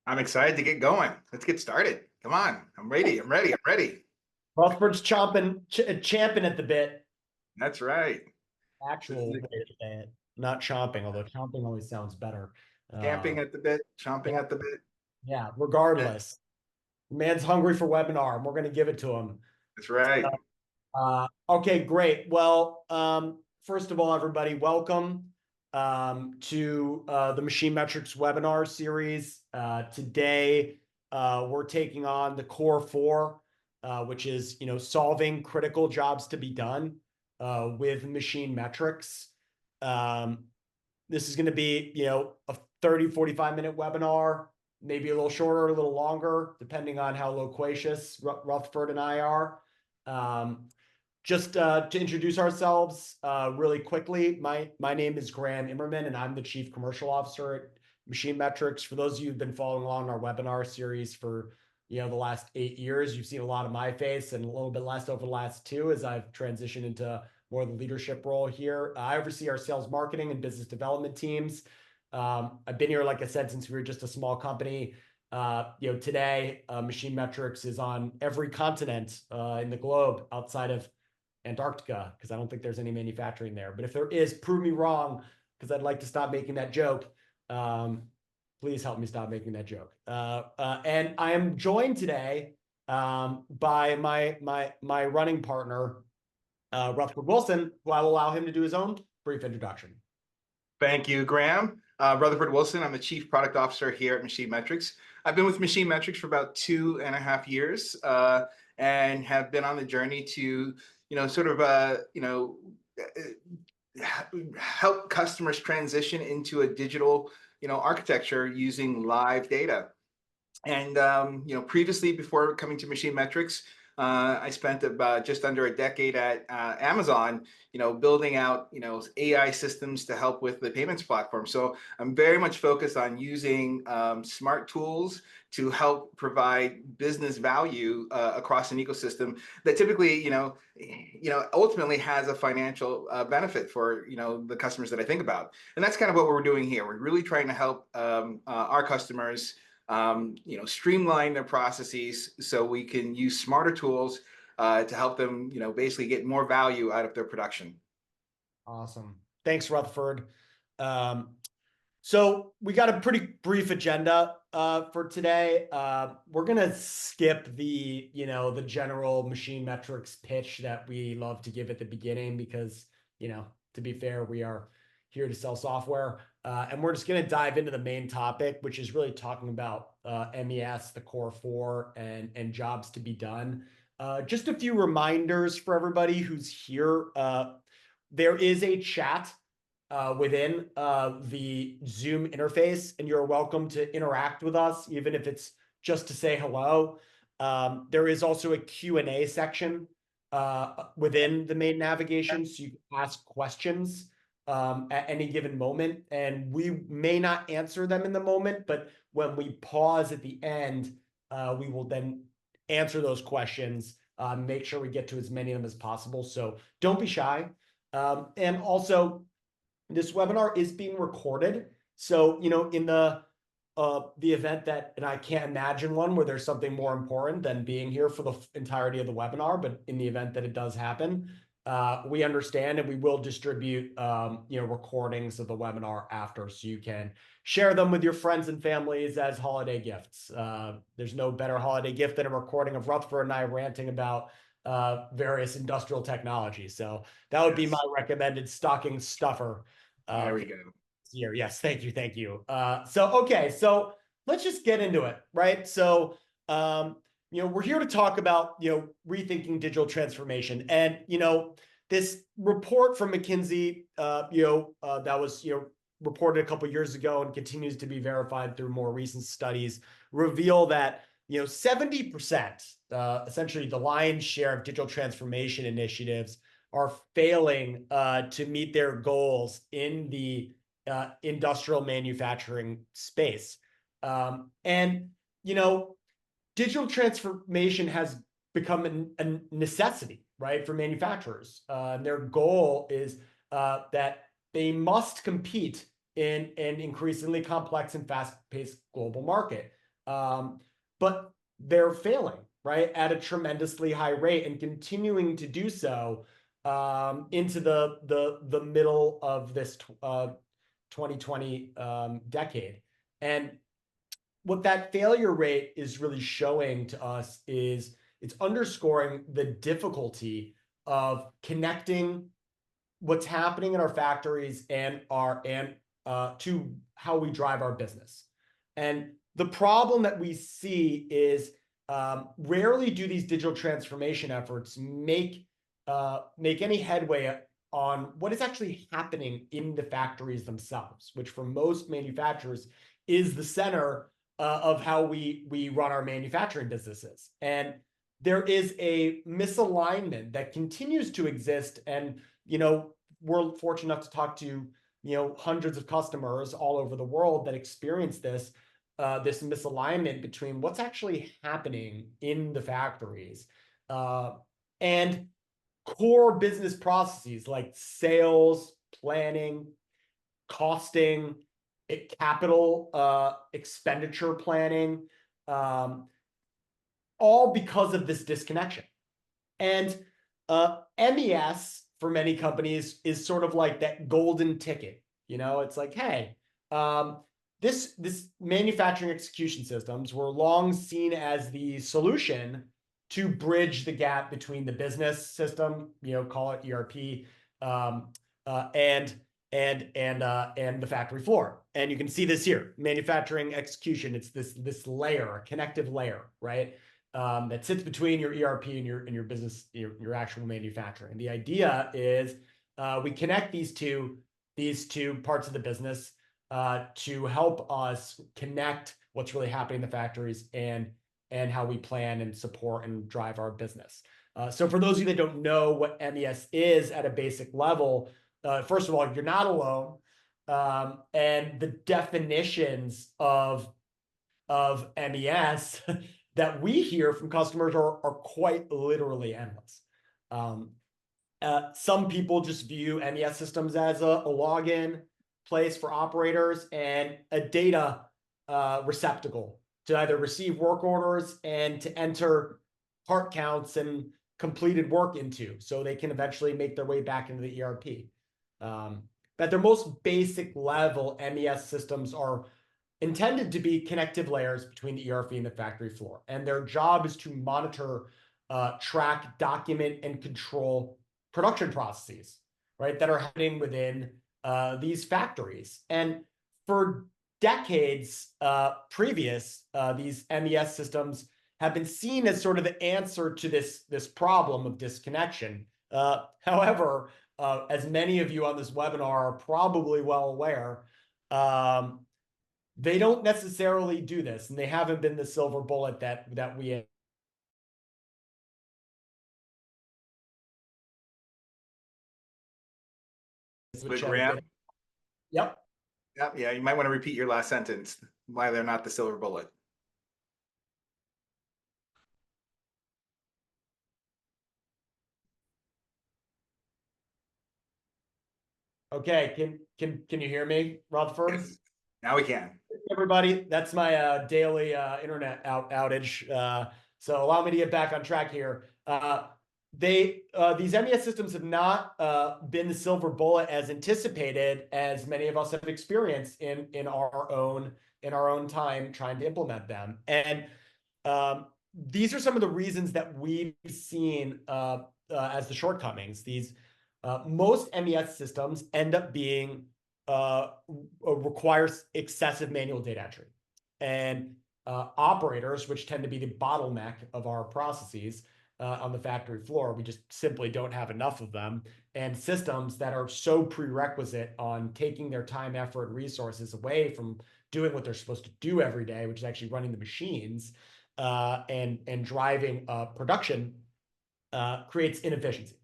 I'm excited to get going. Let's get started. Come on. I'm ready. I'm ready. I'm ready. Rutherford's champing at the bit. That's right. This is Actual way to say it, not chomping, although chomping always sounds better. camping Uh, at the bit, chomping yeah, at the bit. yeah. Regardless, the man's hungry for webinar, and we're going to give it to him. That's right. Okay, great. Well, first of all, everybody, welcome to the MachineMetrics webinar series. Today, we're taking on the core four, which is solving critical jobs to be done with MachineMetrics. Um, this is going to be a 30-45 minute webinar, maybe a little shorter, a little longer, depending on how loquacious Rutherford and I are. Just to introduce ourselves really quickly, my name is Graham Immerman, and I'm the Chief Commercial Officer at MachineMetrics. For those of you who've been following along our webinar series for the last 8 years, you've seen a lot of my face and a little bit less over the last two as I've transitioned into more of the leadership role here. I oversee our sales, marketing, and business development teams. I've been here, like I said, since we were just a small company. Today, MachineMetrics is on every continent in the globe outside of Antarctica, because I don't think there's any manufacturing there. But if there is, prove me wrong, because I'd like to stop making that joke. Please help me stop making that joke. And I am joined today by my running partner, Rutherford Wilson, who I will allow him to do his own brief introduction. Thank you, Graham. Rutherford Wilson. I'm the Chief Product Officer here at MachineMetrics. I've been with MachineMetrics for about 2.5 years and have been on the journey to, help customers transition into a digital, architecture using live data. And previously, before coming to MachineMetrics, I spent about just under a decade at Amazon, building out, AI systems to help with the payments platform. So I'm very much focused on using smart tools to help provide business value across an ecosystem that typically, ultimately has a financial benefit for, the customers that I think about. And that's kind of what we're doing here. We're really trying to help our customers streamline their processes so we can use smarter tools to help them, basically get more value out of their production. Awesome. Thanks, Rutherford. So we got a pretty brief agenda for today. We're gonna skip the general MachineMetrics pitch that we love to give at the beginning because, to be fair, we are here to sell software. And we're just gonna dive into the main topic, which is really talking about MES, the core four, and jobs to be done. Just a few reminders for everybody who's here. There is a chat within the Zoom interface, and you're welcome to interact with us, even if it's just to say hello. There is also a Q&A section within the main navigation, so you can ask questions at any given moment, and we may not answer them in the moment, but when we pause at the end, we will then answer those questions, make sure we get to as many of them as possible. So don't be shy. And also, this webinar is being recorded. So, in the event that, and I can't imagine one where there's something more important than being here for the entirety of the webinar, but in the event that it does happen, we understand, and we will distribute, recordings of the webinar after, so you can share them with your friends and families as holiday gifts. There's no better holiday gift than a recording of Rutherford and I ranting about various industrial technologies. So that would be my recommended stocking stuffer. There we go. Year. Yes, thank you, thank you. Okay, so let's just get into it, right? So, we're here to talk about, rethinking digital transformation, and this report from McKinsey, that was reported a couple of years ago and continues to be verified through more recent studies, reveal that 70%, essentially the lion's share of digital transformation initiatives, are failing to meet their goals in the industrial manufacturing space. And digital transformation has become a necessity, right, for manufacturers. Their goal is that they must compete in an increasingly complex and fast-paced global market. But they're failing, right, at a tremendously high rate and continuing to do so into the middle of this 2020 decade. And what that failure rate is really showing to us is it's underscoring the difficulty of connecting what's happening in our factories and to how we drive our business. And the problem that we see is rarely do these digital transformation efforts make any headway on what is actually happening in the factories themselves, which for most manufacturers is the center of how we run our manufacturing businesses. And there is a misalignment that continues to exist. And, we're fortunate enough to talk to, hundreds of customers all over the world that experience this misalignment between what's actually happening in the factories and core business processes like sales, planning, costing, capital expenditure planning, all because of this disconnection. And MES for many companies is sort of like that golden ticket. It's like, hey, this manufacturing execution systems were long seen as the solution to bridge the gap between the business system, call it ERP, and the factory floor. And you can see this here, manufacturing execution. It's this layer, a connective layer, right? That sits between your ERP and your business, your actual manufacturing. The idea is we connect these two parts of the business to help us connect what's really happening in the factories and how we plan and support and drive our business. So for those of you that don't know what MES is at a basic level, first of all, you're not alone. And the definitions of MES that we hear from customers are quite literally endless. Some people just view MES systems as a login place for operators and a data receptacle to either receive work orders and to enter part counts and completed work into, so they can eventually make their way back into the ERP. At their most basic level, MES systems are intended to be connective layers between the ERP and the factory floor. And their job is to monitor, track, document, and control production processes, right, that are happening within these factories. And for decades previous, these MES systems have been seen as sort of the answer to this problem of disconnection. However, as many of you on this webinar are probably well aware, they don't necessarily do this, and they haven't been the silver bullet that we have. Graham? Yep. Yeah, you might want to repeat your last sentence, why they're not the silver bullet. Okay, can you hear me, Rutherford? Yes. Now we can. Everybody, that's my daily internet outage. So allow me to get back on track here. These MES systems have not been the silver bullet as anticipated, as many of us have experienced in our own time trying to implement them. And these are some of the reasons that we've seen as the shortcomings. Most MES systems end up being requires excessive manual data entry, and operators, which tend to be the bottleneck of our processes on the factory floor, we just simply don't have enough of them. And systems that are so prerequisite on taking their time, effort, and resources away from doing what they're supposed to do every day, which is actually running the machines and driving production, creates inefficiency.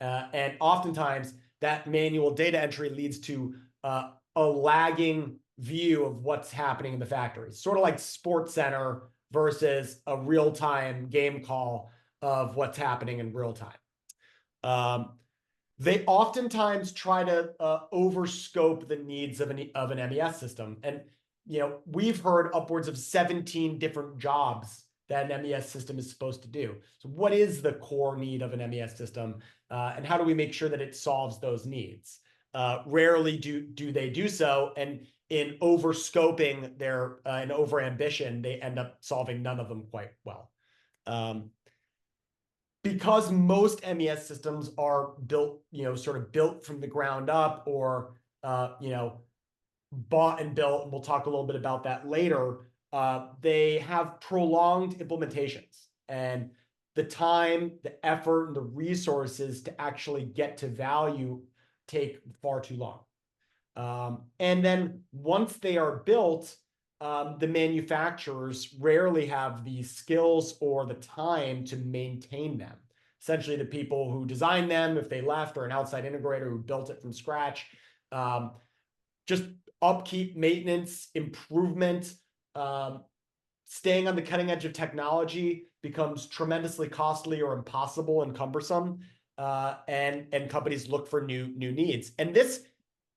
And oftentimes that manual data entry leads to a lagging view of what's happening in the factory. Sort of like Sports Center versus a real-time game call of what's happening in real time. They oftentimes try to overscope the needs of an MES system. And we've heard upwards of 17 different jobs that an MES system is supposed to do. So what is the core need of an MES system, and how do we make sure that it solves those needs? Rarely do they do so, and in overscoping their and overambition, they end up solving none of them quite well. Because most MES systems are built, sort of built from the ground up, or bought and built, and we'll talk a little bit about that later. They have prolonged implementations, and the time, the effort, and the resources to actually get to value take far too long. And then once they are built, the manufacturers rarely have the skills or the time to maintain them. Essentially, the people who designed them, if they left, or an outside integrator who built it from scratch, just upkeep, maintenance, improvement, staying on the cutting edge of technology becomes tremendously costly or impossible and cumbersome, and companies look for new needs. And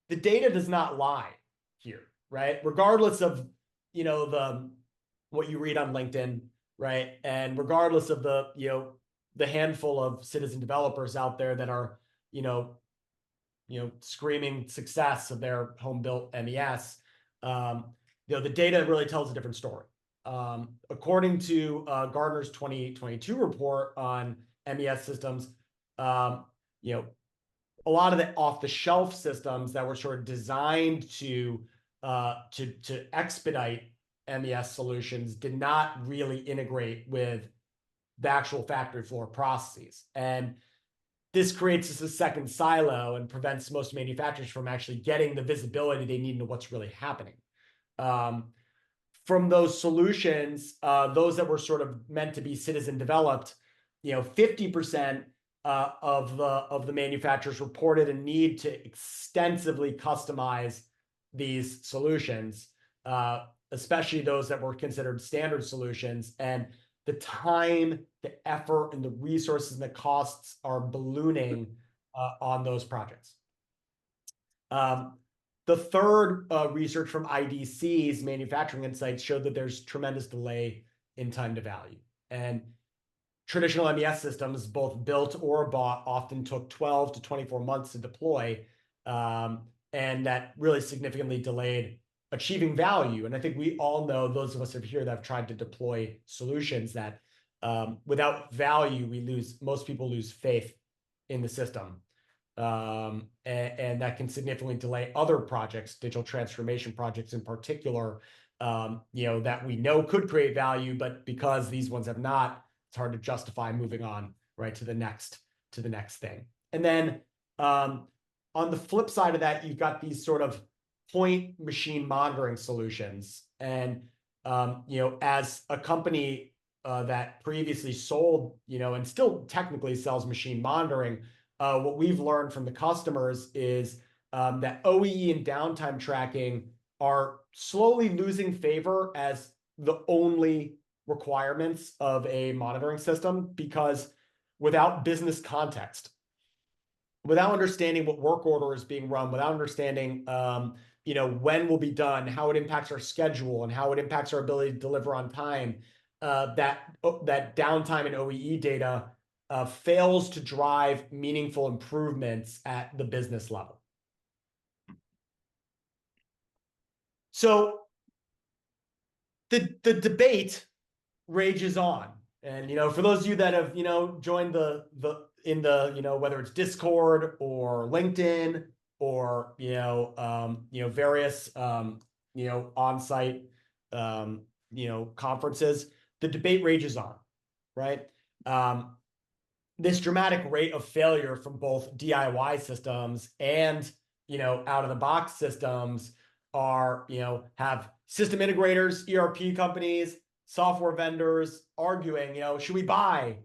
the data does not lie here, right? Regardless of what you read on LinkedIn, right, and regardless of the handful of citizen developers out there that are screaming success of their home-built MES, the data really tells a different story. According to Gartner's 2022 report on MES systems, a lot of the off-the-shelf systems that were sort of designed to expedite MES solutions did not really integrate with the actual factory floor processes. And this creates just a second silo and prevents most manufacturers from actually getting the visibility they need into what's really happening. From those solutions, those that were sort of meant to be citizen developed, 50% of the manufacturers reported a need to extensively customize these solutions, especially those that were considered standard solutions. And the time, the effort, and the resources and the costs are ballooning on those projects. The third research from IDC's Manufacturing Insights showed that there's tremendous delay in time to value. And traditional MES systems, both built or bought, often took 12 to 24 months to deploy, and that really significantly delayed achieving value. And I think we all know, those of us here that have tried to deploy solutions, that without value, most people lose faith in the system. And that can significantly delay other projects, digital transformation projects in particular, that we know could create value, but because these ones have not, it's hard to justify moving on right to the next thing. And then on the flip side of that, you've got these sort of point machine monitoring solutions. And as a company that previously sold, and still technically sells machine monitoring, what we've learned from the customers is that OEE and downtime tracking are slowly losing favor as the only requirements of a monitoring system, because without business context, without understanding what work order is being run, without understanding when will be done, how it impacts our schedule, and how it impacts our ability to deliver on time, that downtime and OEE data fails to drive meaningful improvements at the business level. So the debate rages on. And for those of you that have joined whether it's Discord or LinkedIn or various on-site conferences, the debate rages on, right? This dramatic rate of failure from both DIY systems and out-of-the-box systems have system integrators, ERP companies, software vendors arguing, should we buy?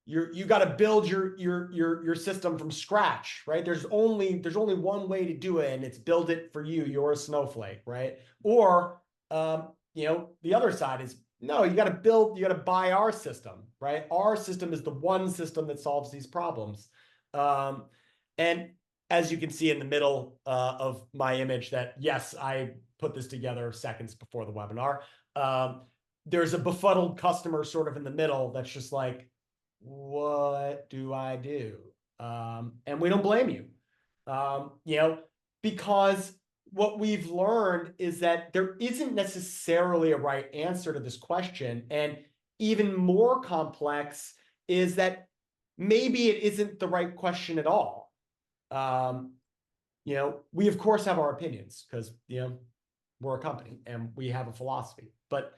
You got to build your system from scratch, right? There's only one way to do it, and it's build it for you. You're a snowflake, right? Or the other side is, no, you got to buy our system, right? Our system is the one system that solves these problems. And as you can see in the middle of my image, that yes, I put this together seconds before the webinar. There's a befuddled customer sort of in the middle that's just like, what do I do? And we don't blame you, because what we've learned is that there isn't necessarily a right answer to this question. And even more complex is that maybe it isn't the right question at all. We of course have our opinions because, we're a company and we have a philosophy, but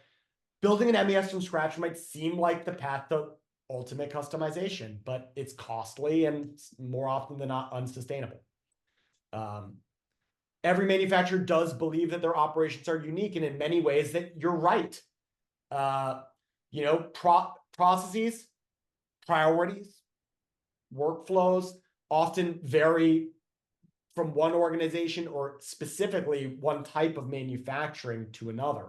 building an MES from scratch might seem like the path to ultimate customization, but it's costly and more often than not unsustainable. Every manufacturer does believe that their operations are unique, and in many ways that you're right. Processes, priorities, workflows often vary from one organization or specifically one type of manufacturing to another.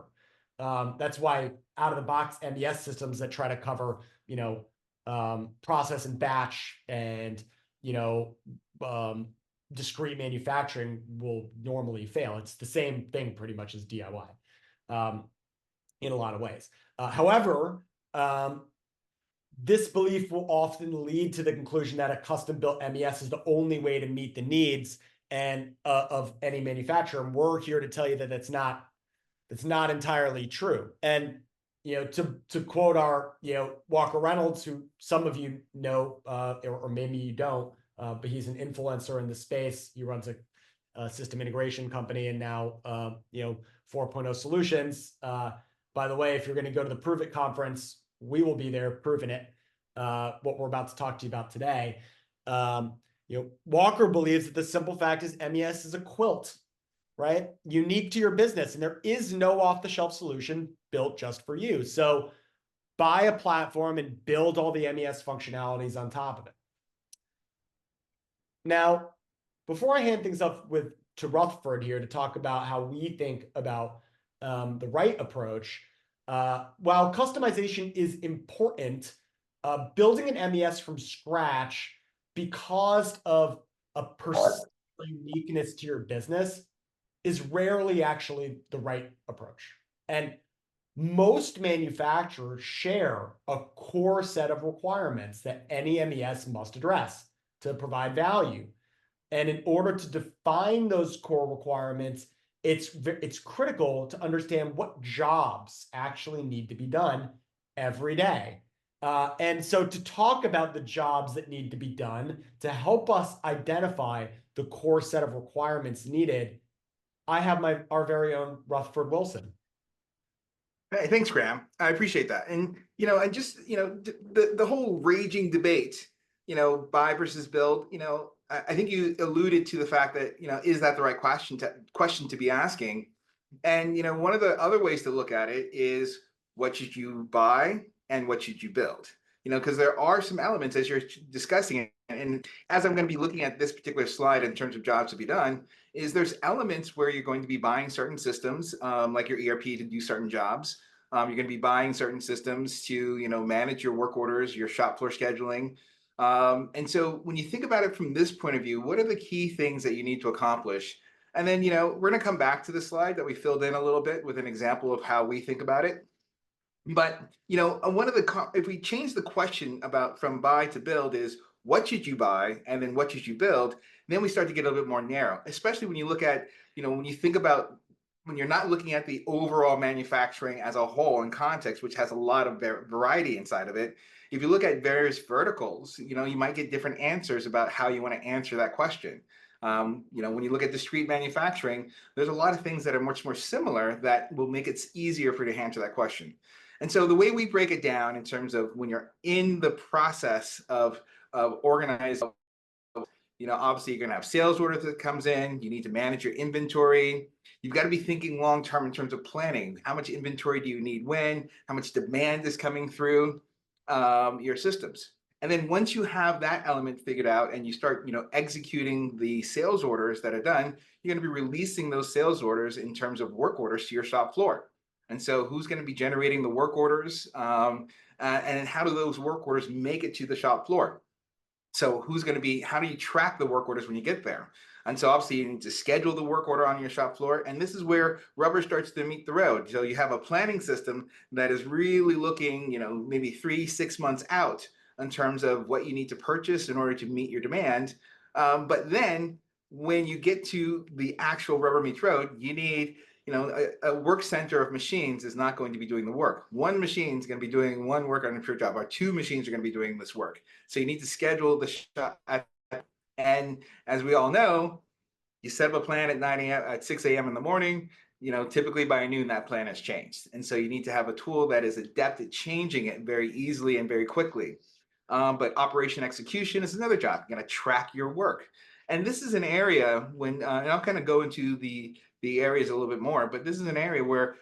That's why out of the box MES systems that try to cover, process and batch and, discrete manufacturing will normally fail. It's the same thing pretty much as DIY in a lot of ways. However, this belief will often lead to the conclusion that a custom-built MES is the only way to meet the needs and of any manufacturer. And we're here to tell you that that's not entirely true. And to quote our Walker Reynolds, who some of you know, or maybe you don't, but he's an influencer in the space. He runs a system integration company and now 4.0 solutions. By the way, if you're going to go to the Prove It conference, we will be there proving it. What we're about to talk to you about today. Walker believes that the simple fact is MES is a quilt, right? Unique to your business, and there is no off-the-shelf solution built just for you. So buy a platform and build all the MES functionalities on top of it. Now, before I hand things off to Rutherford here to talk about how we think about the right approach, while customization is important, building an MES from scratch because of a perceived uniqueness to your business is rarely actually the right approach. And most manufacturers share a core set of requirements that any MES must address to provide value. And in order to define those core requirements, it's critical to understand what jobs actually need to be done every day. And so to talk about the jobs that need to be done to help us identify the core set of requirements needed, I have our very own Rutherford Wilson. Hey, thanks, Graham. I appreciate that. And, and just, the whole raging debate, buy versus build, I think you alluded to the fact that, is that the right question to be asking? And, one of the other ways to look at it is what should you buy and what should you build? Because there are some elements as you're discussing it. And as I'm going to be looking at this particular slide in terms of jobs to be done, is there's elements where you're going to be buying certain systems, like your ERP to do certain jobs. You're going to be buying certain systems to, manage your work orders, your shop floor scheduling. And so when you think about it from this point of view, what are the key things that you need to accomplish? And then, we're going to come back to the slide that we filled in a little bit with an example of how we think about it. But, if we change the question from buy to build is what should you buy and then what should you build, then we start to get a little bit more narrow, especially when you look at, when you think about when you're not looking at the overall manufacturing as a whole in context, which has a lot of variety inside of it. If you look at various verticals, you might get different answers about how you want to answer that question. When you look at discrete manufacturing, there's a lot of things that are much more similar that will make it easier for you to answer that question. And so the way we break it down in terms of when you're in the process of organizing, obviously you're going to have sales orders that comes in. You need to manage your inventory. You've got to be thinking long-term in terms of planning. How much inventory do you need when? How much demand is coming through your systems? And then once you have that element figured out and you start, executing the sales orders that are done, you're going to be releasing those sales orders in terms of work orders to your shop floor. And so who's going to be generating the work orders and how do those work orders make it to the shop floor? So how do you track the work orders when you get there? And so obviously you need to schedule the work order on your shop floor. And this is where rubber starts to meet the road. So you have a planning system that is really looking, maybe 3, 6 months out in terms of what you need to purchase in order to meet your demand. But then when you get to the actual rubber meets road, you need, a work center of machines is not going to be doing the work. One machine is going to be doing one work on a pure job, or two machines are going to be doing this work. So you need to schedule the shop. And as we all know, you set up a plan at 9 a.m. at 6 a.m. in the morning, typically by noon that plan has changed. And so you need to have a tool that is adept at changing it very easily and very quickly. But operation execution is another job. You're going to track your work. And this is an area and I'll kind of go into the areas a little bit more, but this is an area where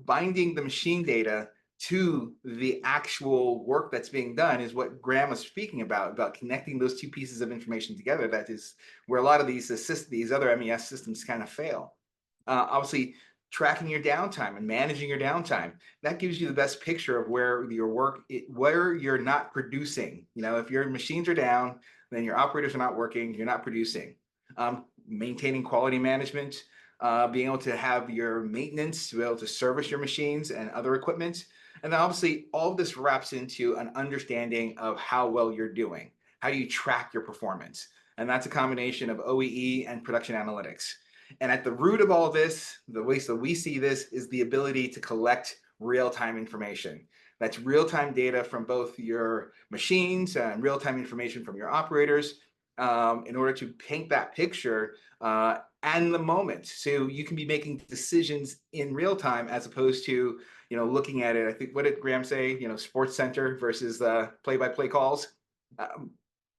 binding the machine data to the actual work that's being done is what Graham was speaking about connecting those two pieces of information together. That is where a lot of these other MES systems kind of fail. Obviously, tracking your downtime and managing your downtime, that gives you the best picture of where your work, where you're not producing. If your machines are down, then your operators are not working, you're not producing. Maintaining quality management, being able to have your maintenance to be able to service your machines and other equipment. And then obviously all of this wraps into an understanding of how well you're doing. How do you track your performance? And that's a combination of OEE and production analytics. And at the root of all this, the way that we see this is the ability to collect real-time information. That's real-time data from both your machines and real-time information from your operators in order to paint that picture and the moment. So you can be making decisions in real time as opposed to, looking at it. I think, what did Graham say? Sports Center versus play-by-play calls.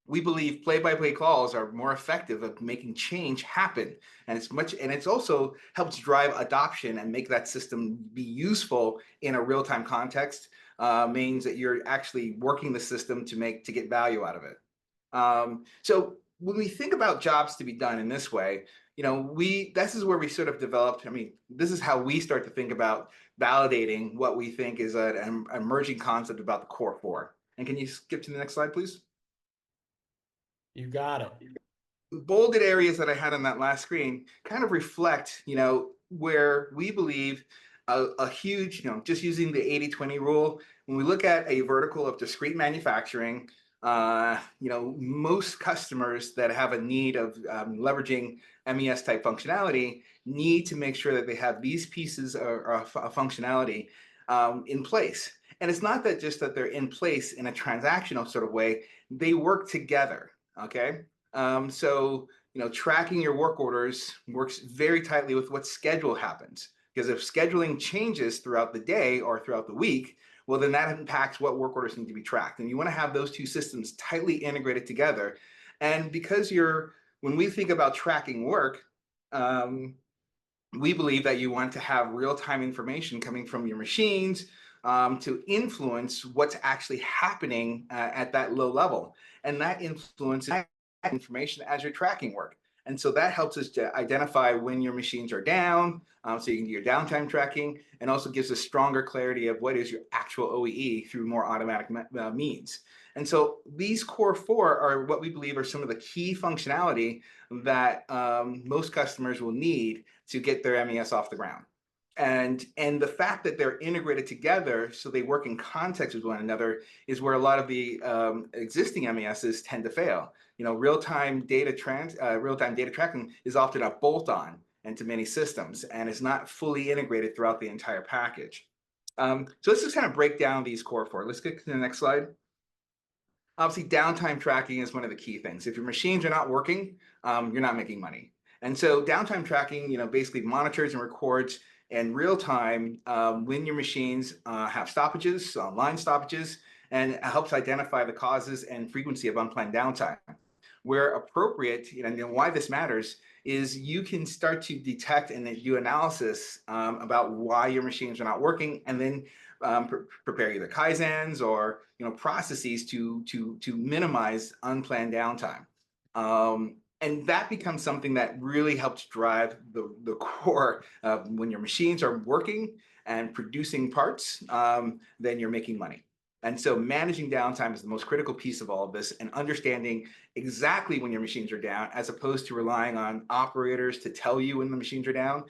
We believe play-by-play calls are more effective at making change happen, and it's also helps drive adoption and make that system be useful in a real-time context. Means that you're actually working the system to get value out of it. So when we think about jobs to be done in this way, this is where we sort of developed. I mean, this is how we start to think about validating what we think is an emerging concept about the core four. And can you skip to the next slide, please? You got it. Bolded areas that I had on that last screen kind of reflect, where we believe a huge, just using the 80-20 rule, when we look at a vertical of discrete manufacturing, most customers that have a need of leveraging MES type functionality need to make sure that they have these pieces of functionality in place. And it's not that just that they're in place in a transactional sort of way, they work together. Okay. So, tracking your work orders works very tightly with what schedule happens. Because if scheduling changes throughout the day or throughout the week, well, then that impacts what work orders need to be tracked. And you want to have those two systems tightly integrated together. And because when we think about tracking work, we believe that you want to have real-time information coming from your machines to influence what's actually happening at that low level. And that influences information as you're tracking work. And so that helps us to identify when your machines are down, so you can do your downtime tracking, and also gives us stronger clarity of what is your actual OEE through more automatic means. And so these core four are what we believe are some of the key functionality that most customers will need to get their MES off the ground. And the fact that they're integrated together so they work in context with one another is where a lot of the existing MESs tend to fail. Real-time data tracking is often a bolt-on into many systems and is not fully integrated throughout the entire package. So let's just kind of break down these core four. Let's get to the next slide. Obviously, downtime tracking is one of the key things. If your machines are not working, you're not making money. And so downtime tracking, basically monitors and records in real time when your machines have stoppages, line stoppages, and helps identify the causes and frequency of unplanned downtime. Where appropriate, why this matters is you can start to detect and do analysis about why your machines are not working, and then prepare either Kaizens or processes to minimize unplanned downtime. And that becomes something that really helps drive the core of when your machines are working and producing parts, then you're making money. And so managing downtime is the most critical piece of all of this, and understanding exactly when your machines are down, as opposed to relying on operators to tell you when the machines are down,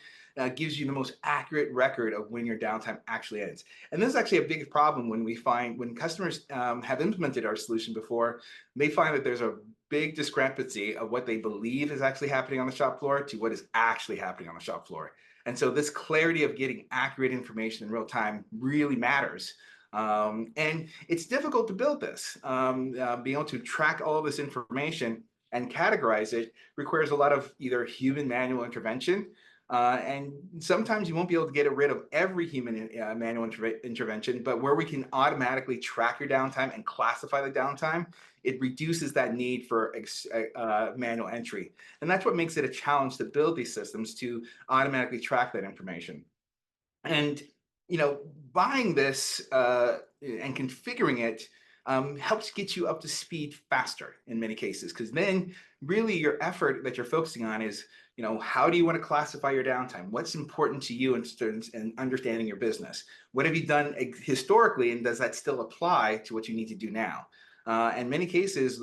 gives you the most accurate record of when your downtime actually ends. And this is actually a big problem when customers have implemented our solution before. They find that there's a big discrepancy of what they believe is actually happening on the shop floor to what is actually happening on the shop floor. And so this clarity of getting accurate information in real time really matters. And it's difficult to build this. Being able to track all of this information and categorize it requires a lot of either human manual intervention, and sometimes you won't be able to get rid of every human manual intervention, but where we can automatically track your downtime and classify the downtime, it reduces that need for manual entry. And that's what makes it a challenge to build these systems to automatically track that information. And buying this and configuring it helps get you up to speed faster in many cases, because then really your effort that you're focusing on is, how do you want to classify your downtime? What's important to you in understanding your business? What have you done historically, and does that still apply to what you need to do now? In many cases,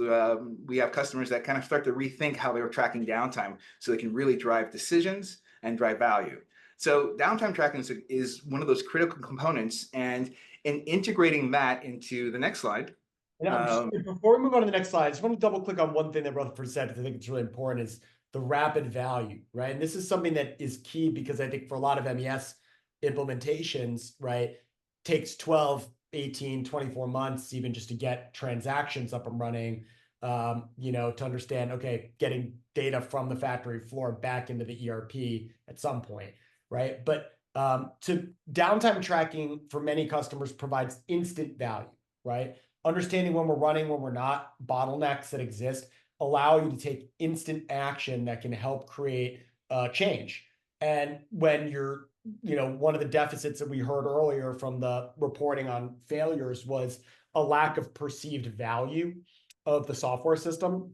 we have customers that kind of start to rethink how they were tracking downtime so they can really drive decisions and drive value. So downtime tracking is one of those critical components, and in integrating that into the next slide. Before we move on to the next slide, I just want to double click on one thing that Rutherford said, because I think it's really important, is the rapid value, right? And this is something that is key, because I think for a lot of MES implementations, right, takes 12, 18, 24 months even just to get transactions up and running, to understand, okay, getting data from the factory floor back into the ERP at some point, right? But to downtime tracking for many customers provides instant value, right? Understanding when we're running, when we're not, bottlenecks that exist, allow you to take instant action that can help create change. And when you're, one of the deficits that we heard earlier from the reporting on failures was a lack of perceived value of the software system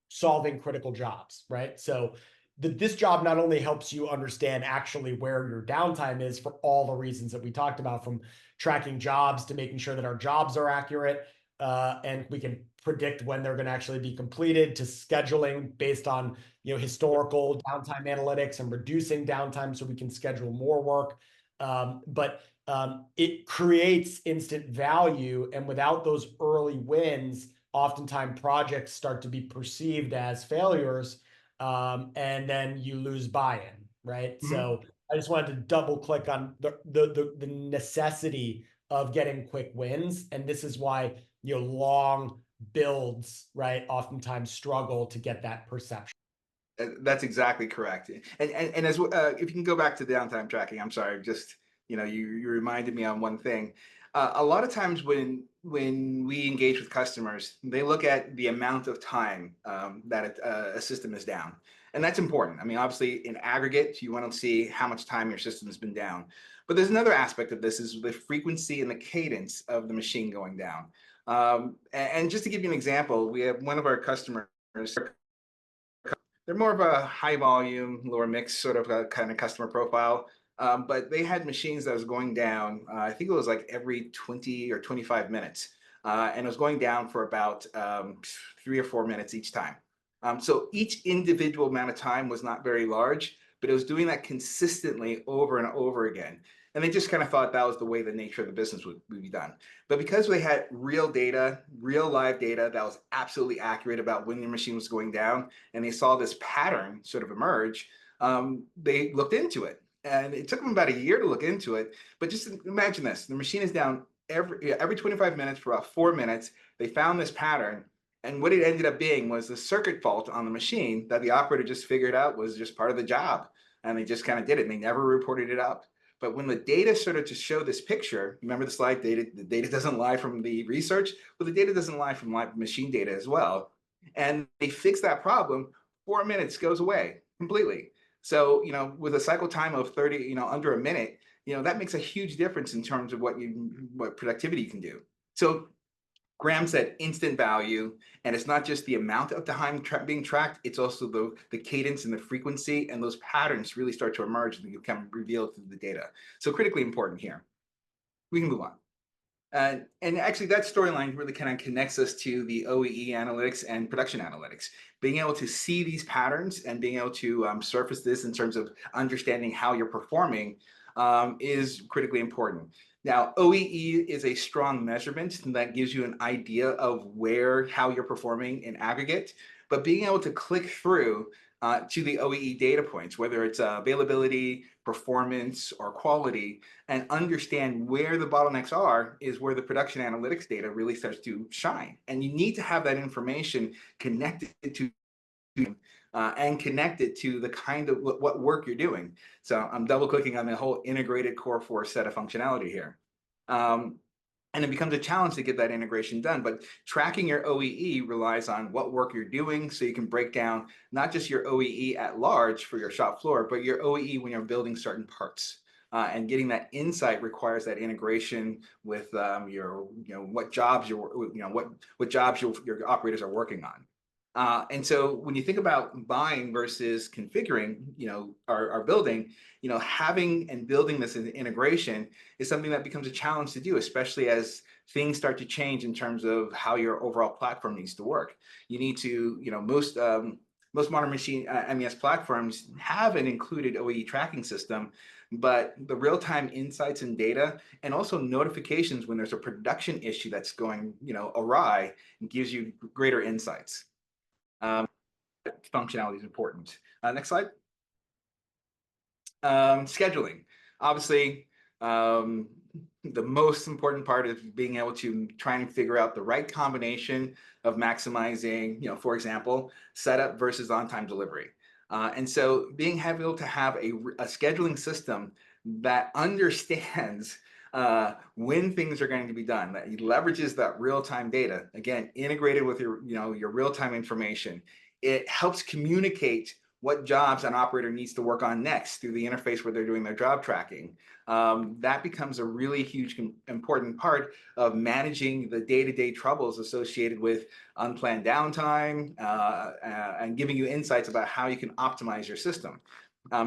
solving critical jobs, right? So this job not only helps you understand actually where your downtime is for all the reasons that we talked about, from tracking jobs to making sure that our jobs are accurate, and we can predict when they're going to actually be completed, to scheduling based on historical downtime analytics and reducing downtime so we can schedule more work. But it creates instant value, and without those early wins, oftentimes projects start to be perceived as failures, and then you lose buy-in, right? Mhm. So I just wanted to double click on the necessity of getting quick wins, and this is why long builds, right, oftentimes struggle to get that perception. That's exactly correct. And as if you can go back to downtime tracking, I'm sorry, just you reminded me on one thing. A lot of times when we engage with customers, they look at the amount of time that a system is down, and that's important. I mean, obviously, in aggregate, you want to see how much time your system has been down. But there's another aspect of this, is the frequency and the cadence of the machine going down. And just to give you an example, we have one of our customers. They're more of a high volume, lower mix sort of a kind of customer profile. But they had machines that was going down, I think it was like every 20 or 25 minutes. And it was going down for about 3 or 4 minutes each time. So each individual amount of time was not very large, but it was doing that consistently over and over again. And they just kind of thought that was the way the nature of the business would be done. But because they had real data, real live data that was absolutely accurate about when your machine was going down, and they saw this pattern sort of emerge, they looked into it. And it took them about a year to look into it. But just imagine this: the machine is down every 25 minutes for about 4 minutes. They found this pattern. And what it ended up being was the circuit fault on the machine that the operator just figured out was just part of the job. And they just kind of did it, and they never reported it up. But when the data started to show this picture, remember the slide, the data doesn't lie from the research, but the data doesn't lie from machine data as well. And they fix that problem, 4 minutes goes away completely. So, with a cycle time of 30, under a minute, that makes a huge difference in terms of what productivity you can do. So Graham said instant value, and it's not just the amount of time being tracked, it's also the cadence and the frequency, and those patterns really start to emerge and become revealed through the data. So critically important here. We can move on. And actually, that storyline really kind of connects us to the OEE analytics and production analytics. Being able to see these patterns and being able to surface this in terms of understanding how you're performing is critically important. Now, OEE is a strong measurement that gives you an idea of how you're performing in aggregate, but being able to click through to the OEE data points, whether it's availability, performance, or quality, and understand where the bottlenecks are is where the production analytics data really starts to shine. And you need to have that information connected to and connected to the kind of what work you're doing. So I'm double clicking on the whole integrated core force set of functionality here. And it becomes a challenge to get that integration done. But tracking your OEE relies on what work you're doing, so you can break down not just your OEE at large for your shop floor, but your OEE when you're building certain parts. And getting that insight requires that integration with what jobs your operators are working on. And so when you think about buying versus configuring, our building, having and building this integration is something that becomes a challenge to do, especially as things start to change in terms of how your overall platform needs to work. You need to, most modern machine MES platforms have an included OEE tracking system, but the real-time insights and data and also notifications when there's a production issue that's going, awry, gives you greater insights. Functionality is important. Next slide. Scheduling. Obviously, the most important part is being able to try and figure out the right combination of maximizing, for example, setup versus on-time delivery. And so being able to have a scheduling system that understands when things are going to be done, that leverages that real-time data, again, integrated with your real-time information. It helps communicate what jobs an operator needs to work on next through the interface where they're doing their job tracking. That becomes a really huge, important part of managing the day-to-day troubles associated with unplanned downtime and giving you insights about how you can optimize your system.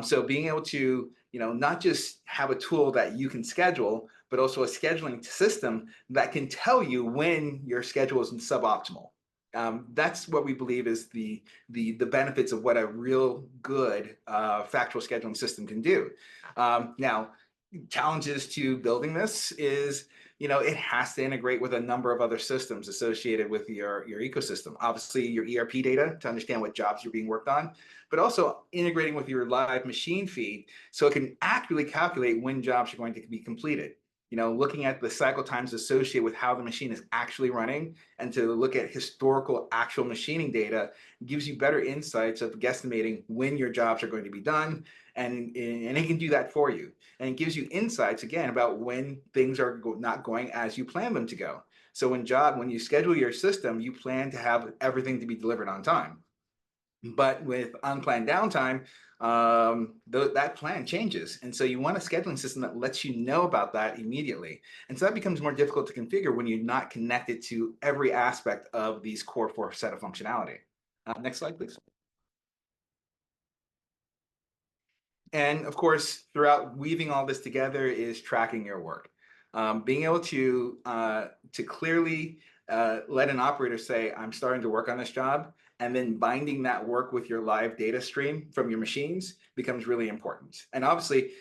So being able to, not just have a tool that you can schedule, but also a scheduling system that can tell you when your schedule is suboptimal. That's what we believe is the benefits of what a real good factual scheduling system can do. Now, challenges to building this is, it has to integrate with a number of other systems associated with your ecosystem. Obviously, your ERP data to understand what jobs are being worked on, but also integrating with your live machine feed so it can accurately calculate when jobs are going to be completed. Looking at the cycle times associated with how the machine is actually running, and to look at historical actual machining data gives you better insights of guesstimating when your jobs are going to be done, and it can do that for you. And it gives you insights, again, about when things are not going as you plan them to go. So when you schedule your system, you plan to have everything to be delivered on time. But with unplanned downtime, that plan changes. And so you want a scheduling system that lets you know about that immediately. And so that becomes more difficult to configure when you're not connected to every aspect of these core force set of functionality. Next slide, please. And of course, throughout weaving all this together is tracking your work. Being able to clearly let an operator say, I'm starting to work on this job, and then binding that work with your live data stream from your machines becomes really important. And obviously,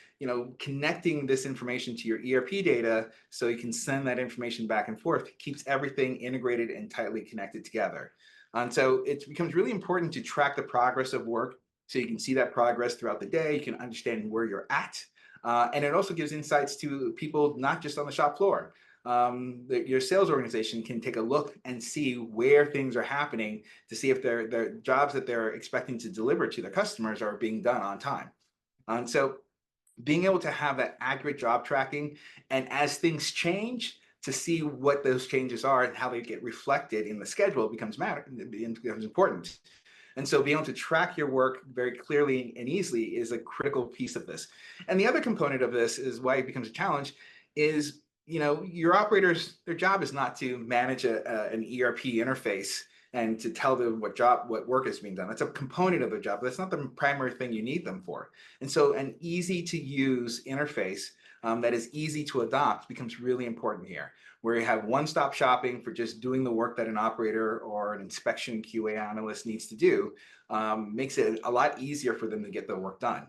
connecting this information to your ERP data so you can send that information back and forth keeps everything integrated and tightly connected together. And so it becomes really important to track the progress of work so you can see that progress throughout the day. You can understand where you're at. And it also gives insights to people, not just on the shop floor. Your sales organization can take a look and see where things are happening to see if their jobs that they're expecting to deliver to their customers are being done on time. And so being able to have that accurate job tracking, and as things change, to see what those changes are and how they get reflected in the schedule becomes important. And so being able to track your work very clearly and easily is a critical piece of this. And the other component of this is why it becomes a challenge is, your operators, their job is not to manage an ERP interface and to tell them what work is being done. That's a component of their job, but that's not the primary thing you need them for. And so an easy to use interface that is easy to adopt becomes really important here, where you have one-stop shopping for just doing the work that an operator or an inspection QA analyst needs to do, makes it a lot easier for them to get the work done.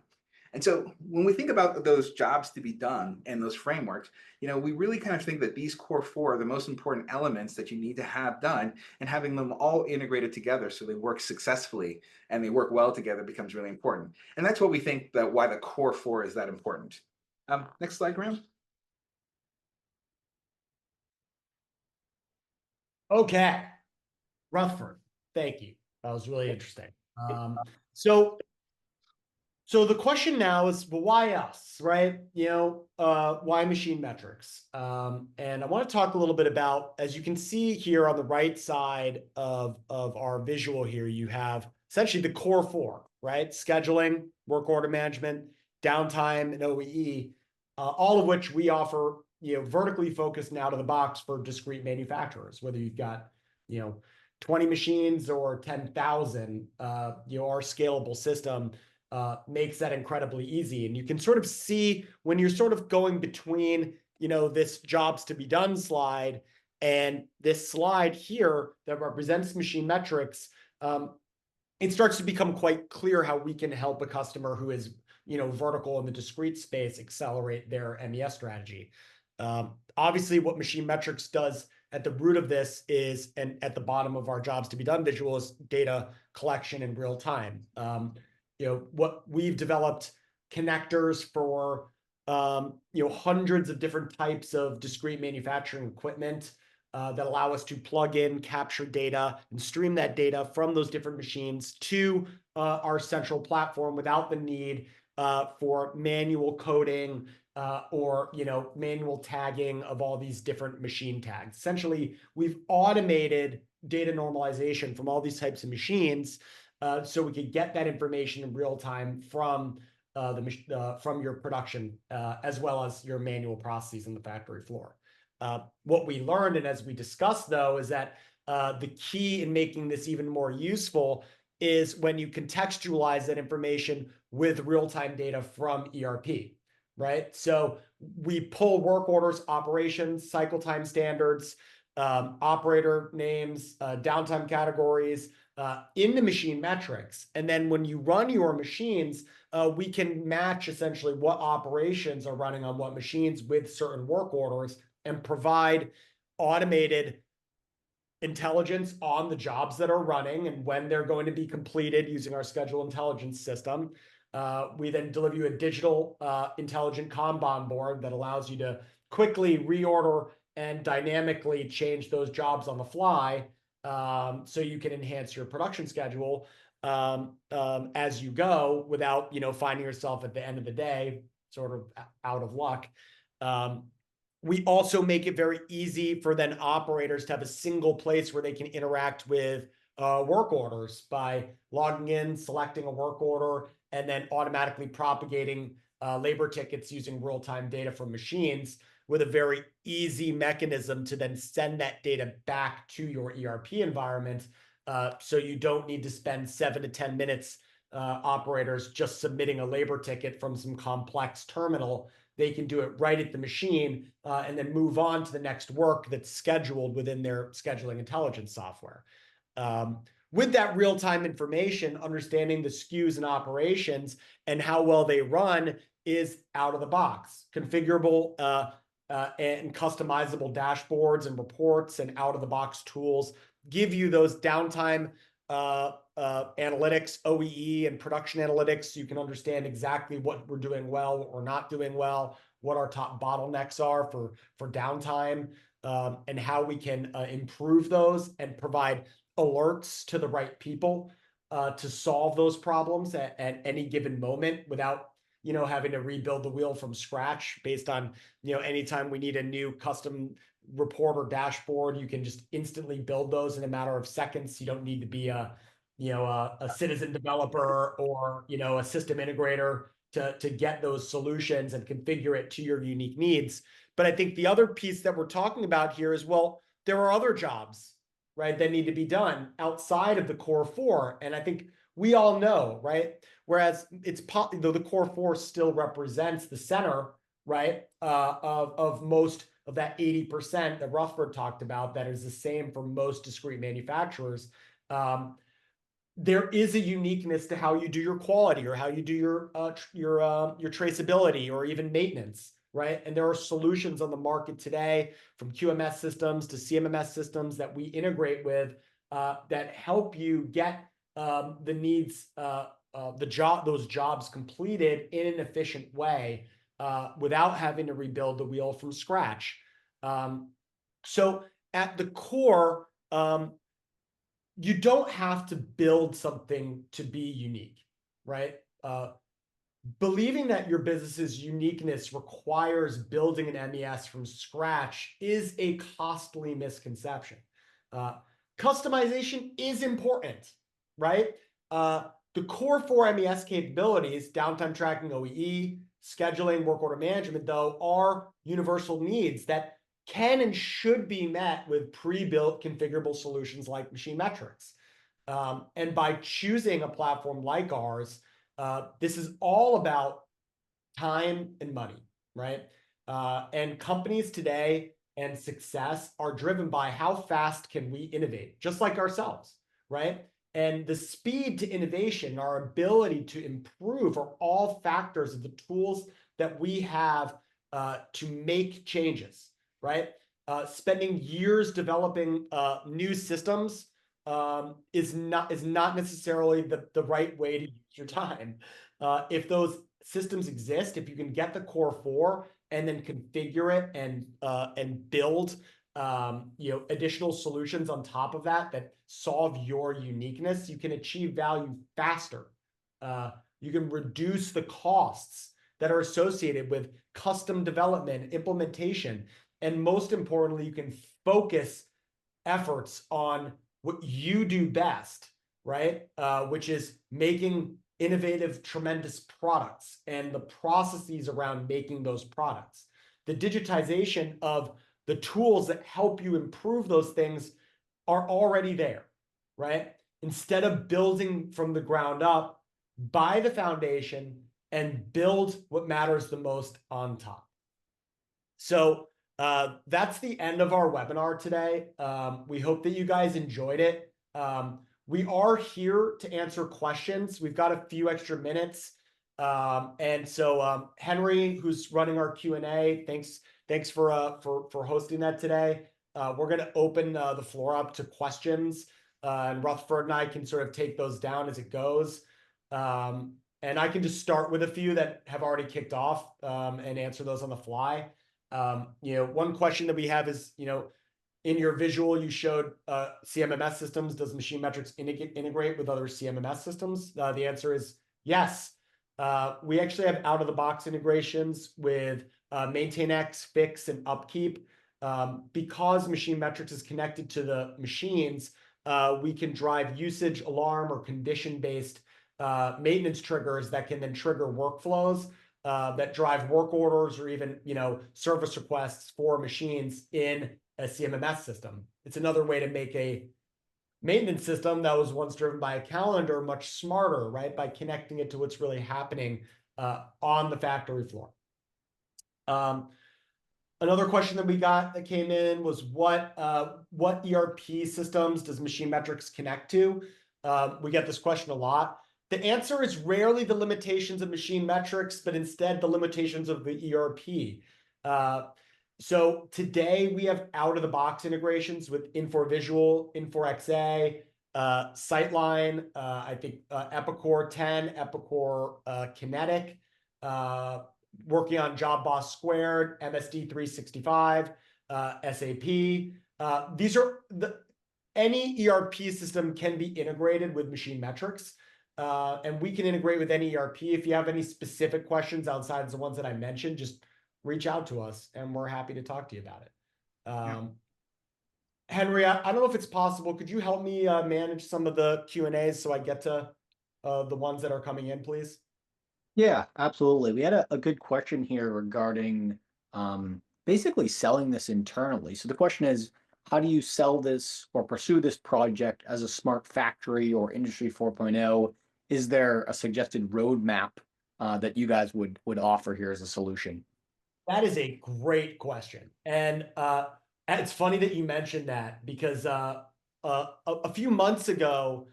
And so when we think about those jobs to be done and those frameworks, we really kind of think that these core four are the most important elements that you need to have done, and having them all integrated together so they work successfully and they work well together becomes really important. And that's what we think that why the core four is that important. Next slide, Graham. Okay, Rutherford, thank you. That was really interesting. So the question now is, well, why us, right? Why MachineMetrics? And I want to talk a little bit about, as you can see here on the right side of our visual here, you have essentially the core four, right? Scheduling, work order management, downtime, and OEE, all of which we offer, vertically focused and out of the box for discrete manufacturers, whether you've got, 20 machines or 10,000, our scalable system makes that incredibly easy. And you can sort of see when you're sort of going between, this jobs to be done slide and this slide here that represents MachineMetrics, it starts to become quite clear how we can help a customer who is, vertical in the discrete space accelerate their MES strategy. Obviously, what MachineMetrics does at the root of this is, and at the bottom of our jobs to be done visual, is data collection in real time. What we've developed connectors for, hundreds of different types of discrete manufacturing equipment that allow us to plug in, capture data, and stream that data from those different machines to our central platform without the need for manual coding or manual tagging of all these different machine tags. Essentially, we've automated data normalization from all these types of machines, so we could get that information in real time from from your production as well as your manual processes in the factory floor. What we learned, and as we discussed, though, is that the key in making this even more useful is when you contextualize that information with real-time data from ERP, right? So we pull work orders, operations, cycle time standards, operator names, downtime categories into MachineMetrics. And then when you run your machines, we can match essentially what operations are running on what machines with certain work orders and provide automated intelligence on the jobs that are running and when they're going to be completed using our schedule intelligence system. We then deliver you a digital intelligent Kanban board that allows you to quickly reorder and dynamically change those jobs on the fly, so you can enhance your production schedule as you go without finding yourself at the end of the day sort of out of luck. We also make it very easy for then operators to have a single place where they can interact with work orders by logging in, selecting a work order, and then automatically propagating labor tickets using real-time data from machines, with a very easy mechanism to then send that data back to your ERP environment. So you don't need to spend 7 to 10 minutes, operators just submitting a labor ticket from some complex terminal. They can do it right at the machine and then move on to the next work that's scheduled within their scheduling intelligence software. With that real-time information, understanding the SKUs and operations and how well they run is out of the box. Configurable and customizable dashboards and reports and out-of-the-box tools give you those downtime analytics, OEE, and production analytics. So you can understand exactly what we're doing well or not doing well, what our top bottlenecks are for downtime, and how we can improve those and provide alerts to the right people to solve those problems at any given moment without having to rebuild the wheel from scratch based on anytime we need a new custom report or dashboard, you can just instantly build those in a matter of seconds. You don't need to be a citizen developer or a system integrator to get those solutions and configure it to your unique needs. But I think the other piece that we're talking about here is, well, there are other jobs, right, that need to be done outside of the core four. And I think we all know, right? Whereas the core four still represents the center, right? Of most of that 80% that Rutherford talked about, that is the same for most discrete manufacturers. There is a uniqueness to how you do your quality or how you do your traceability or even maintenance, right? And there are solutions on the market today, from QMS systems to CMMS systems, that we integrate with, that help you get the needs, those jobs completed in an efficient way, without having to rebuild the wheel from scratch. So at the core, you don't have to build something to be unique, right? Believing that your business's uniqueness requires building an MES from scratch is a costly misconception. Customization is important, right? The core 4 MES capabilities, downtime tracking, OEE, scheduling, work order management, though, are universal needs that can and should be met with pre-built configurable solutions like MachineMetrics. And by choosing a platform like ours, this is all about time and money, right? And companies today and success are driven by how fast can we innovate, just like ourselves, right? And the speed to innovation, our ability to improve, are all factors of the tools that we have to make changes, right? Spending years developing new systems is not necessarily the right way to use your time. If those systems exist, if you can get the core 4 and then configure it and build additional solutions on top of that that solve your uniqueness, you can achieve value faster. You can reduce the costs that are associated with custom development, implementation, and most importantly, you can focus efforts on what you do best, right? Which is making innovative, tremendous products and the processes around making those products. The digitization of the tools that help you improve those things are already there, right? Instead of building from the ground up, buy the foundation and build what matters the most on top. So that's the end of our webinar today. We hope that you guys enjoyed it. We are here to answer questions. We've got a few extra minutes. And so Henry, who's running our Q&A, thanks for hosting that today. We're going to open the floor up to questions, and Rutherford and I can sort of take those down as it goes. And I can just start with a few that have already kicked off and answer those on the fly. One question that we have is, in your visual, you showed CMMS systems. Does MachineMetrics integrate with other CMMS systems? The answer is yes. We actually have out-of-the-box integrations with MaintainX, Fix, and Upkeep. Because MachineMetrics is connected to the machines, we can drive usage, alarm, or condition-based maintenance triggers that can then trigger workflows that drive work orders or even service requests for machines in a CMMS system. It's another way to make a maintenance system that was once driven by a calendar much smarter, right? By connecting it to what's really happening on the factory floor. Another question that we got that came in was what ERP systems does MachineMetrics connect to? We get this question a lot. The answer is rarely the limitations of MachineMetrics, but instead the limitations of the ERP. So today we have out-of-the-box integrations with Infor Infor XA, Sightline, I think Epicor 10, Epicor Kinetic, working on Job Boss Squared, MSD 365, SAP. Any ERP system can be integrated with MachineMetrics. And we can integrate with any ERP. If you have any specific questions outside the ones that I mentioned, just reach out to us and we're happy to talk to you about it. Henry, I don't know if it's possible. Could you help me manage some of the Q&As so I get to the ones that are coming in, please? Yeah, absolutely. We had a good question here regarding basically selling this internally. So the question is, how do you sell this or pursue this project as a smart factory or Industry 4.0? Is there a suggested roadmap that you guys would offer here as a solution? That is a great question. And it's funny that you mentioned that because a few months ago,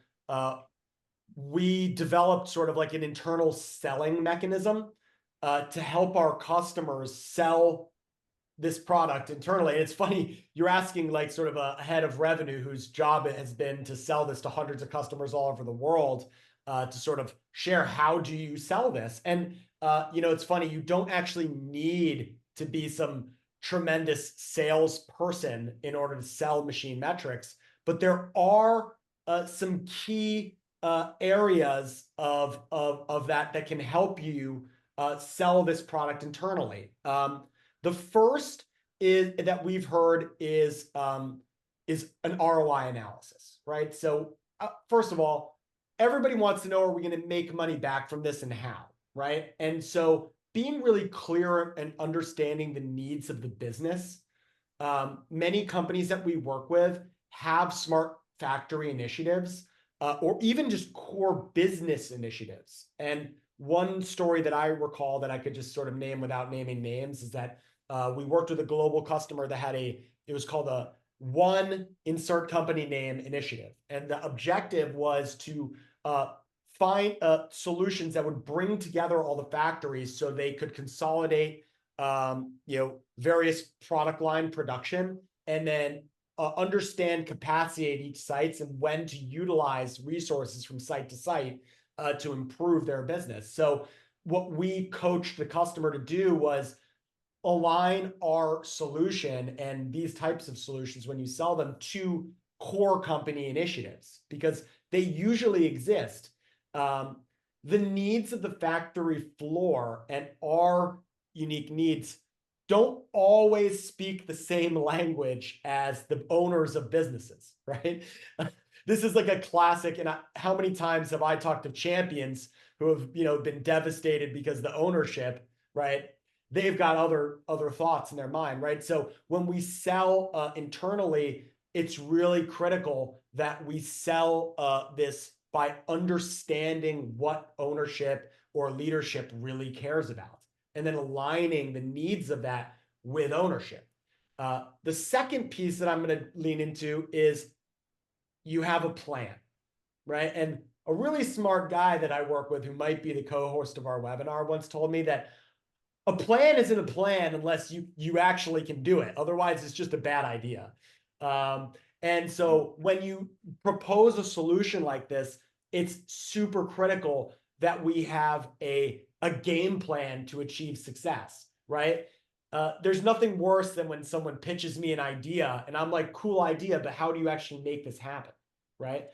we developed sort of like an internal selling mechanism to help our customers sell this product internally. And it's funny, you're asking like sort of a head of revenue whose job it has been to sell this to hundreds of customers all over the world, to sort of share how do you sell this. And it's funny, you don't actually need to be some tremendous salesperson in order to sell MachineMetrics, but there are some key areas of that can help you sell this product internally. The first is that we've heard is an ROI analysis, right? So first of all, everybody wants to know, are we going to make money back from this and how, right? And so being really clear and understanding the needs of the business. Many companies that we work with have smart factory initiatives, or even just core business initiatives. And one story that I recall that I could just sort of name without naming names is that we worked with a global customer that had it was called a one insert company name initiative. And the objective was to find solutions that would bring together all the factories so they could consolidate various product line production, and then understand capacity at each site and when to utilize resources from site to site to improve their business. So what we coached the customer to do was align our solution and these types of solutions when you sell them to core company initiatives, because they usually exist. The needs of the factory floor and our unique needs don't always speak the same language as the owners of businesses, right? This is like a classic. And how many times have I talked to champions who have, been devastated because the ownership, right? They've got other thoughts in their mind, right? So when we sell internally, it's really critical that we sell this by understanding what ownership or leadership really cares about, and then aligning the needs of that with ownership. The second piece that I'm going to lean into is you have a plan, right? And a really smart guy that I work with, who might be the co-host of our webinar, once told me that a plan isn't a plan unless you actually can do it. Otherwise, it's just a bad idea. And so when you propose a solution like this, it's super critical that we have a game plan to achieve success, right? There's nothing worse than when someone pitches me an idea and I'm like, cool idea, but how do you actually make this happen, right?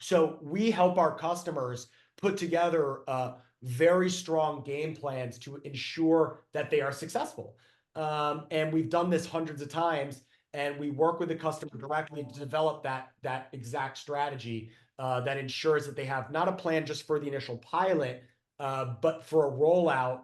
So we help our customers put together very strong game plans to ensure that they are successful. And we've done this hundreds of times, and we work with the customer directly to develop that exact strategy that ensures that they have not a plan just for the initial pilot, but for a rollout,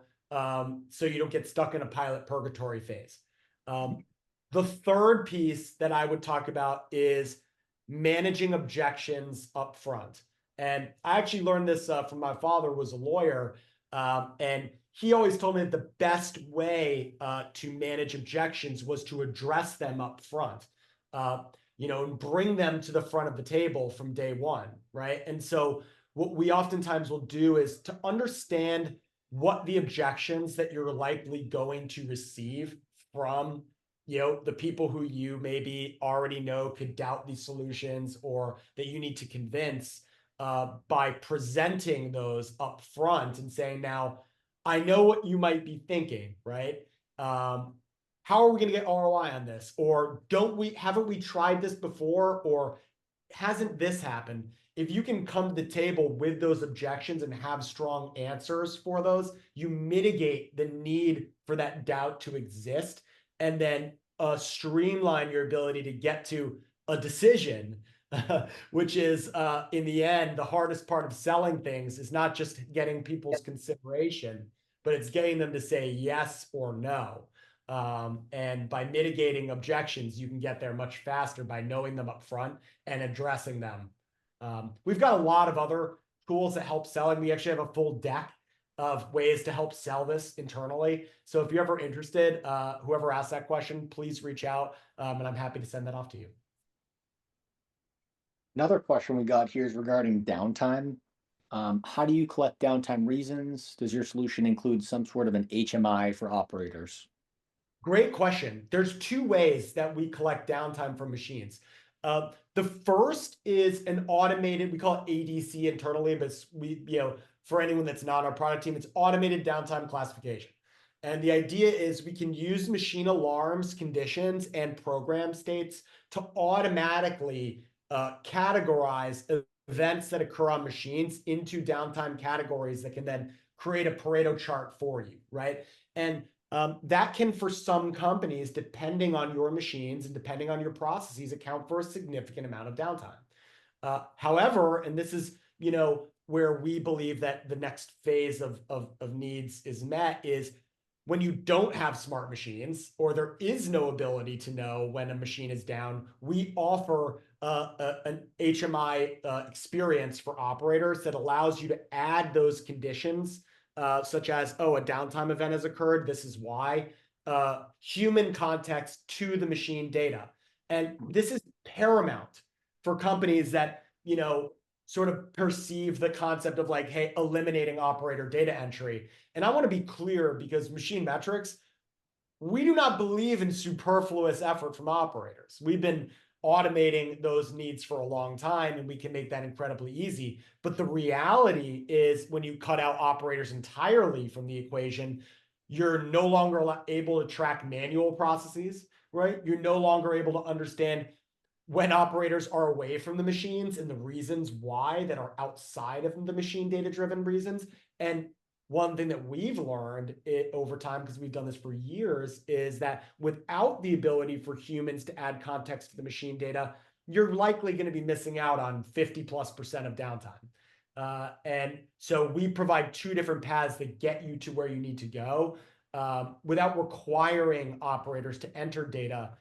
so you don't get stuck in a pilot purgatory phase. The third piece that I would talk about is managing objections up front. And I actually learned this from my father, who was a lawyer, and he always told me that the best way to manage objections was to address them up front, and bring them to the front of the table from day one, right? And so what we oftentimes will do is to understand what the objections that you're likely going to receive from the people who you maybe already know could doubt these solutions, or that you need to convince, by presenting those up front and saying, now, I know what you might be thinking, right? How are we going to get ROI on this? Or haven't we tried this before? Or hasn't this happened? If you can come to the table with those objections and have strong answers for those, you mitigate the need for that doubt to exist, and then streamline your ability to get to a decision, which is, in the end, the hardest part of selling things is not just getting people's consideration, but it's getting them to say yes or no. And by mitigating objections, you can get there much faster by knowing them up front and addressing them. We've got a lot of other tools that help selling. We actually have a full deck of ways to help sell this internally. So if you're ever interested, whoever asked that question, please reach out, and I'm happy to send that off to you. Another question we got here is regarding downtime. How do you collect downtime reasons? Does your solution include some sort of an HMI for operators? Great question. There's two ways that we collect downtime from machines. The first is an automated, we call it ADC internally, but for anyone that's not on our product team, it's automated downtime classification. And the idea is we can use machine alarms, conditions, and program states to automatically categorize events that occur on machines into downtime categories that can then create a Pareto chart for you, right? And that can, for some companies, depending on your machines and depending on your processes, account for a significant amount of downtime. However, and this is, where we believe that the next phase of needs is met, is when you don't have smart machines or there is no ability to know when a machine is down, we offer an HMI experience for operators that allows you to add those conditions, such as, a downtime event has occurred, this is why, human context to the machine data. And this is paramount for companies that, sort of perceive the concept of like, hey, eliminating operator data entry. And I want to be clear, because MachineMetrics, we do not believe in superfluous effort from operators. We've been automating those needs for a long time, and we can make that incredibly easy. But the reality is, when you cut out operators entirely from the equation, you're no longer able to track manual processes, right? You're no longer able to understand when operators are away from the machines and the reasons why that are outside of the machine data-driven reasons. And one thing that we've learned over time, because we've done this for years, is that without the ability for humans to add context to the machine data, you're likely going to be missing out on 50+% of downtime. And so we provide two different paths that get you to where you need to go, without requiring operators to enter data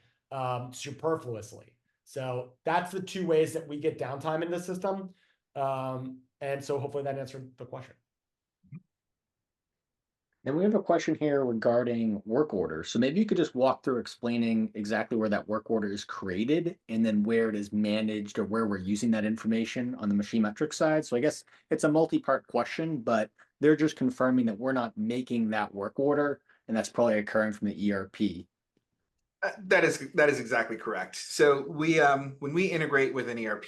superfluously. So that's the two ways that we get downtime in the system. And so hopefully that answered the question. And we have a question here regarding work orders. So maybe you could just walk through explaining exactly where that work order is created and then where it is managed, or where we're using that information on the MachineMetrics side. So I guess it's a multi-part question, but they're just confirming that we're not making that work order, and that's probably occurring from the ERP. That is exactly correct. So when we integrate with an ERP,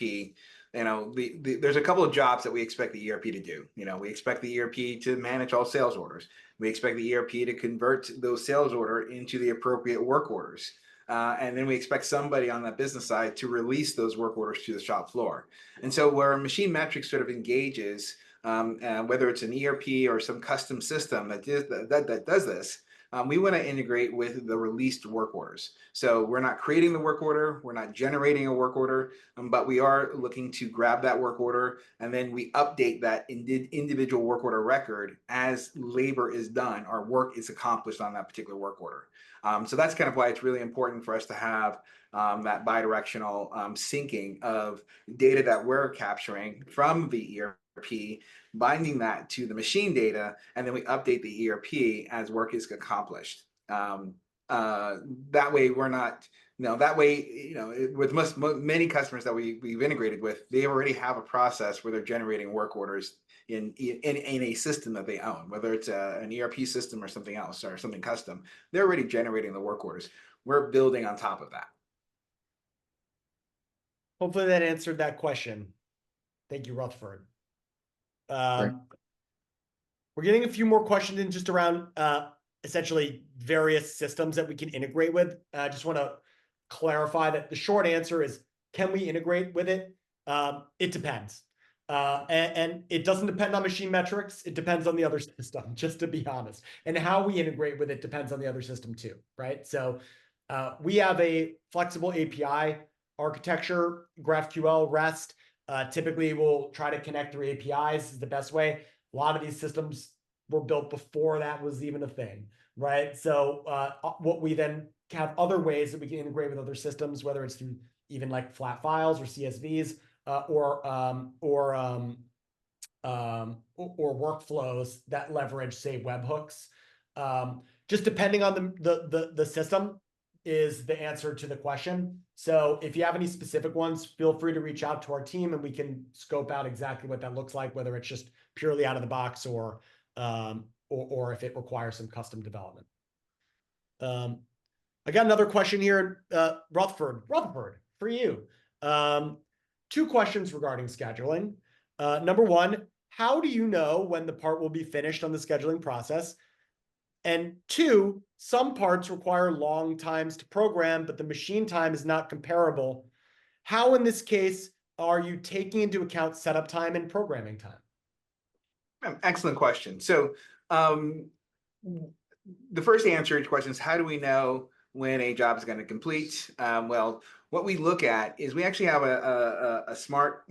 there's a couple of jobs that we expect the ERP to do. We expect the ERP to manage all sales orders. We expect the ERP to convert those sales order into the appropriate work orders. And then we expect somebody on that business side to release those work orders to the shop floor. And so where MachineMetrics sort of engages, whether it's an ERP or some custom system that does this, we want to integrate with the released work orders. So we're not creating the work order, we're not generating a work order, but we are looking to grab that work order, and then we update that individual work order record as labor is done, or work is accomplished on that particular work order. So that's kind of why it's really important for us to have that bidirectional syncing of data that we're capturing from the ERP, binding that to the machine data, and then we update the ERP as work is accomplished. That way we're not, with many customers that we've integrated with, they already have a process where they're generating work orders in a system that they own, whether it's an ERP system or something else or something custom. They're already generating the work orders. We're building on top of that. Hopefully that answered that question. Thank you, Rutherford. We're getting a few more questions in just around essentially various systems that we can integrate with. I just want to clarify that the short answer is, can we integrate with it? It depends. And it doesn't depend on MachineMetrics. It depends on the other system, just to be honest. And how we integrate with it depends on the other system too, right? So we have a flexible API architecture, GraphQL, REST. Typically, we'll try to connect through APIs is the best way. A lot of these systems were built before that was even a thing, right? So what we then have other ways that we can integrate with other systems, whether it's through even like flat files or CSVs, or or workflows that leverage, say, webhooks. Just depending on the system is the answer to the question. So if you have any specific ones, feel free to reach out to our team and we can scope out exactly what that looks like, whether it's just purely out of the box or if it requires some custom development. I got another question here, Rutherford, for you. Two questions regarding scheduling. Number one, how do you know when the part will be finished on the scheduling process? And two, some parts require long times to program, but the machine time is not comparable. How, in this case, are you taking into account setup time and programming time? Excellent question. So the first answer to your question is, how do we know when a job is going to complete? Well, what we look at is we actually have a smart,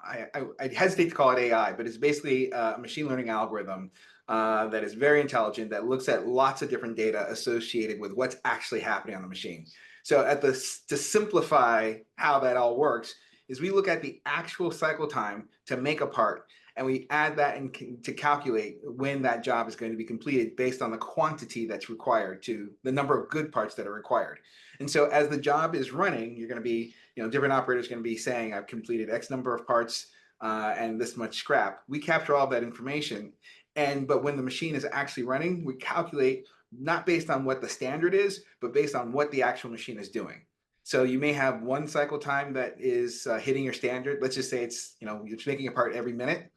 I hesitate to call it AI, but it's basically a machine learning algorithm that is very intelligent, that looks at lots of different data associated with what's actually happening on the machine. So to simplify how that all works is we look at the actual cycle time to make a part, and we add that in to calculate when that job is going to be completed based on the quantity that's required, to the number of good parts that are required. And so as the job is running, you're going to be, different operators are going to be saying, I've completed X number of parts and this much scrap. We capture all that information. But when the machine is actually running, we calculate not based on what the standard is, but based on what the actual machine is doing. So you may have one cycle time that is hitting your standard. Let's just say it's, it's making a part every minute.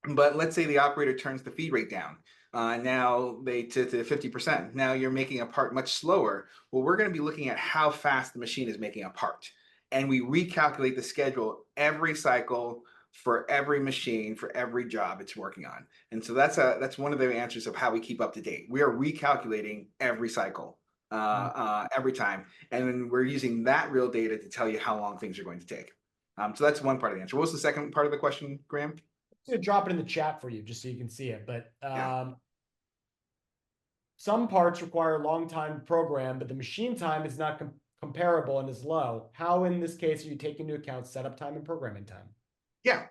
But let's say the operator turns the feed rate down. Now to 50%. Now you're making a part much slower. Well, we're going to be looking at how fast the machine is making a part. And we recalculate the schedule every cycle for every machine, for every job it's working on. And so that's one of the answers of how we keep up to date. We are recalculating every cycle, every time. And then we're using that real data to tell you how long things are going to take. So that's one part of the answer. What was the second part of the question, Graham? I'm going to drop it in the chat for you just so you can see it. But some parts require a long time to program, but the machine time is not comparable and is low. How, in this case, are you taking into account setup time and programming time? Yeah.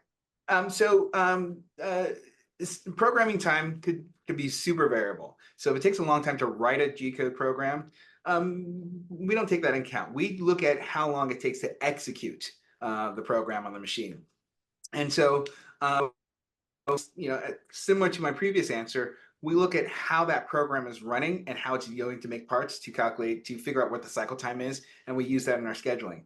Programming time could be super variable. So if it takes a long time to write a G-code program, we don't take that into account. We look at how long it takes to execute the program on the machine. And so, similar to my previous answer, we look at how that program is running and how it's going to make parts to figure out what the cycle time is, and we use that in our scheduling.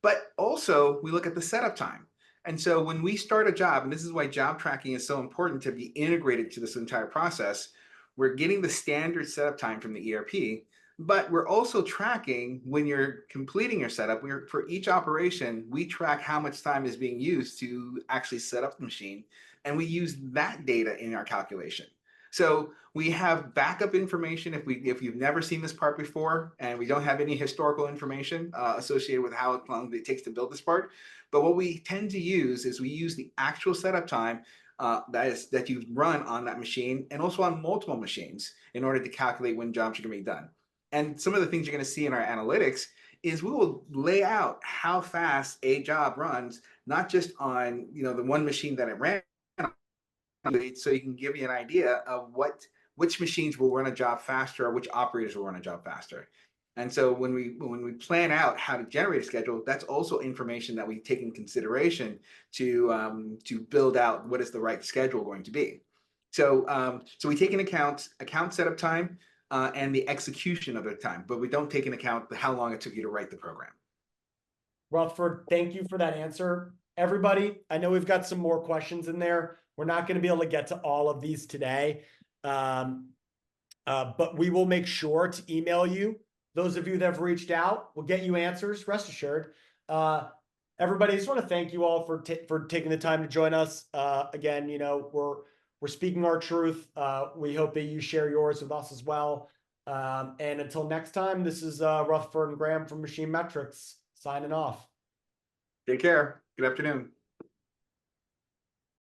But also, we look at the setup time. And so when we start a job, and this is why job tracking is so important to be integrated to this entire process, we're getting the standard setup time from the ERP, but we're also tracking when you're completing your setup. For each operation, we track how much time is being used to actually set up the machine, and we use that data in our calculation. So we have backup information if you've never seen this part before, and we don't have any historical information associated with how long it takes to build this part. But what we tend to use is we use the actual setup time that you've run on that machine, and also on multiple machines, in order to calculate when jobs are going to be done. And some of the things you're going to see in our analytics is we will lay out how fast a job runs, not just on the one machine that it ran on, so you can give you an idea of which machines will run a job faster, or which operators will run a job faster. And so when we plan out how to generate a schedule, that's also information that we take in consideration to build out what is the right schedule going to be. So we take into account setup time and the execution of the time, but we don't take into account how long it took you to write the program. Rutherford, thank you for that answer. Everybody, I know we've got some more questions in there. We're not going to be able to get to all of these today, but we will make sure to email you. Those of you that have reached out, we'll get you answers, rest assured. Everybody, I just want to thank you all for taking the time to join us. Again, we're speaking our truth. We hope that you share yours with us as well. And until next time, this is Rutherford and Graham from MachineMetrics signing off. Take care. Good afternoon.